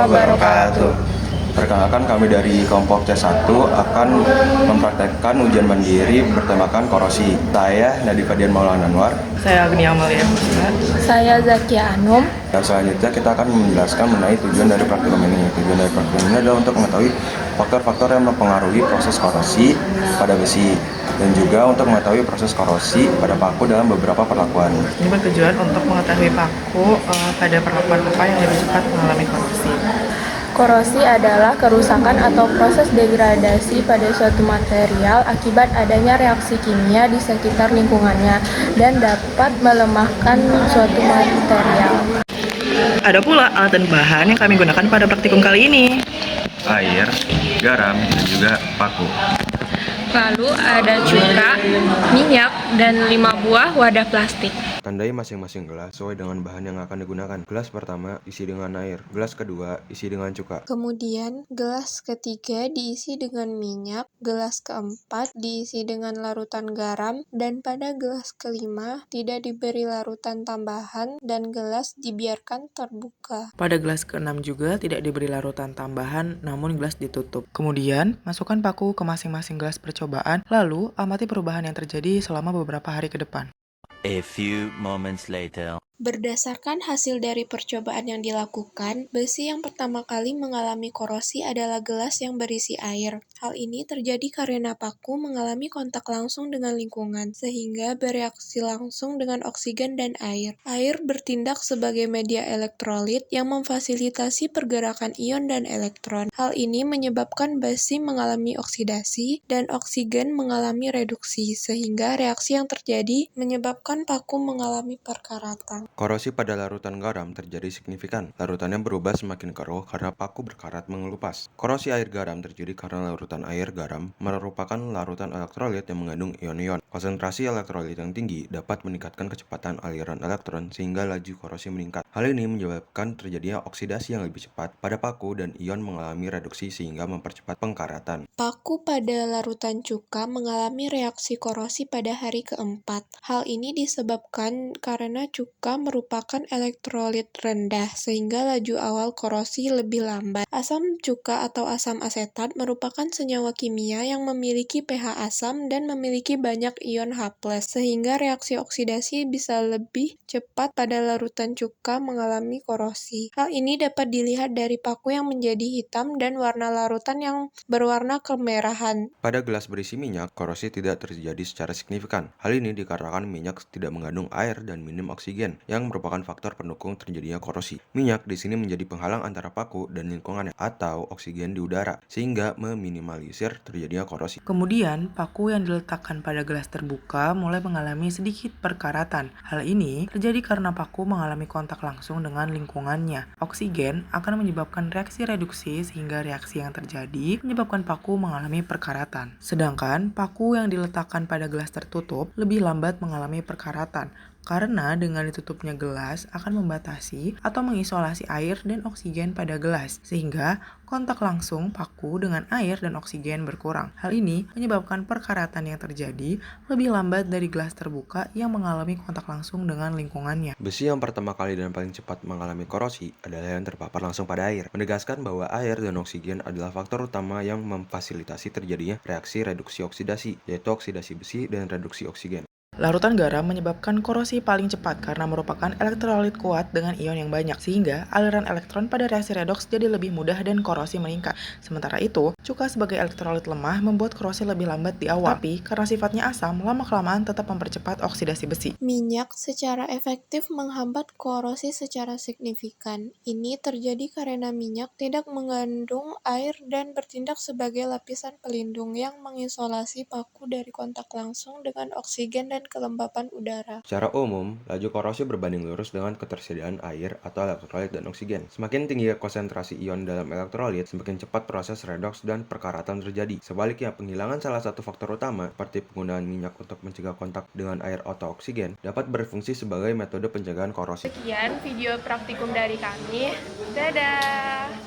wabarakatuh. Perkenalkan, kami dari kelompok C1 akan mempraktekkan ujian mandiri bertemakan korosi. Saya Nadi Fadian Maulana Anwar. Saya Agnia Amalia Husna. Saya Zakia Anum. Dan selanjutnya kita akan menjelaskan mengenai tujuan dari praktikum ini. Tujuan dari praktikum ini adalah untuk mengetahui faktor-faktor yang mempengaruhi proses korosi pada besi dan juga untuk mengetahui proses korosi pada paku dalam beberapa perlakuan. Ini bertujuan untuk mengetahui paku pada perlakuan apa yang lebih cepat mengalami korosi. Korosi adalah kerusakan atau proses degradasi pada suatu material akibat adanya reaksi kimia di sekitar lingkungannya dan dapat melemahkan suatu material. Ada pula alat dan bahan yang kami gunakan pada praktikum kali ini. Air, garam, dan juga paku. Lalu ada cuka, minyak, dan 5 buah wadah plastik. Tandai masing-masing gelas sesuai dengan bahan yang akan digunakan. Gelas pertama isi dengan air, gelas kedua isi dengan cuka. Kemudian gelas ketiga diisi dengan minyak, gelas keempat diisi dengan larutan garam, dan pada gelas kelima tidak diberi larutan tambahan dan gelas dibiarkan terbuka. Pada gelas ke-6 juga tidak diberi larutan tambahan, namun gelas ditutup. Kemudian, masukkan paku ke masing-masing gelas percobaan, lalu amati perubahan yang terjadi selama beberapa hari ke depan. A few moments later. Berdasarkan hasil dari percobaan yang dilakukan, besi yang pertama kali mengalami korosi adalah gelas yang berisi air. Hal ini terjadi karena paku mengalami kontak langsung dengan lingkungan, sehingga bereaksi langsung dengan oksigen dan air. Air bertindak sebagai media elektrolit yang memfasilitasi pergerakan ion dan elektron. Hal ini menyebabkan besi mengalami oksidasi dan oksigen mengalami reduksi, sehingga reaksi yang terjadi menyebabkan paku mengalami perkaratan. Korosi pada larutan garam terjadi signifikan. Larutannya berubah semakin keruh karena paku berkarat mengelupas. Korosi air garam terjadi karena larutan air garam merupakan larutan elektrolit yang mengandung ion-ion. Konsentrasi elektrolit yang tinggi dapat meningkatkan kecepatan aliran elektron sehingga laju korosi meningkat. Hal ini menyebabkan terjadinya oksidasi yang lebih cepat pada paku dan ion mengalami reduksi sehingga mempercepat pengkaratan. Paku pada larutan cuka mengalami reaksi korosi pada hari keempat. Hal ini disebabkan karena cuka merupakan elektrolit rendah sehingga laju awal korosi lebih lambat. Asam cuka atau asam asetat merupakan senyawa kimia yang memiliki pH asam dan memiliki banyak ion H+, sehingga reaksi oksidasi bisa lebih cepat pada larutan cuka mengalami korosi. Hal ini dapat dilihat dari paku yang menjadi hitam dan warna larutan yang berwarna kemerahan. Pada gelas berisi minyak, korosi tidak terjadi secara signifikan. Hal ini dikarenakan minyak tidak mengandung air dan minim oksigen, yang merupakan faktor pendukung terjadinya korosi. Minyak di sini menjadi penghalang antara paku dan lingkungannya atau oksigen di udara, sehingga meminimalisir terjadinya korosi. Kemudian, paku yang diletakkan pada gelas terbuka mulai mengalami sedikit perkaratan. Hal ini terjadi karena paku mengalami kontak langsung dengan lingkungannya. Oksigen akan menyebabkan reaksi reduksi sehingga reaksi yang terjadi menyebabkan paku mengalami perkaratan. Sedangkan paku yang diletakkan pada gelas tertutup lebih lambat mengalami perkaratan. Karena dengan ditutupnya gelas akan membatasi atau mengisolasi air dan oksigen pada gelas, sehingga kontak langsung paku dengan air dan oksigen berkurang. Hal ini menyebabkan perkaratan yang terjadi lebih lambat dari gelas terbuka yang mengalami kontak langsung dengan lingkungannya. Besi yang pertama kali dan paling cepat mengalami korosi adalah yang terpapar langsung pada air, menegaskan bahwa air dan oksigen adalah faktor utama yang memfasilitasi terjadinya reaksi reduksi oksidasi, yaitu oksidasi besi dan reduksi oksigen. Larutan garam menyebabkan korosi paling cepat karena merupakan elektrolit kuat dengan ion yang banyak, sehingga aliran elektron pada reaksi redoks jadi lebih mudah dan korosi meningkat. Sementara itu, cuka sebagai elektrolit lemah membuat korosi lebih lambat di awal, tapi karena sifatnya asam, lama-kelamaan tetap mempercepat oksidasi besi. Minyak secara efektif menghambat korosi secara signifikan. Ini terjadi karena minyak tidak mengandung air dan bertindak sebagai lapisan pelindung yang mengisolasi paku dari kontak langsung dengan oksigen dan kelembapan udara. Secara umum, laju korosi berbanding lurus dengan ketersediaan air atau elektrolit dan oksigen. Semakin tinggi konsentrasi ion dalam elektrolit, semakin cepat proses redoks dan perkaratan terjadi. Sebaliknya, penghilangan salah satu faktor utama, seperti penggunaan minyak untuk mencegah kontak dengan air atau oksigen, dapat berfungsi sebagai metode pencegahan korosi. Sekian video praktikum dari kami. Dadah!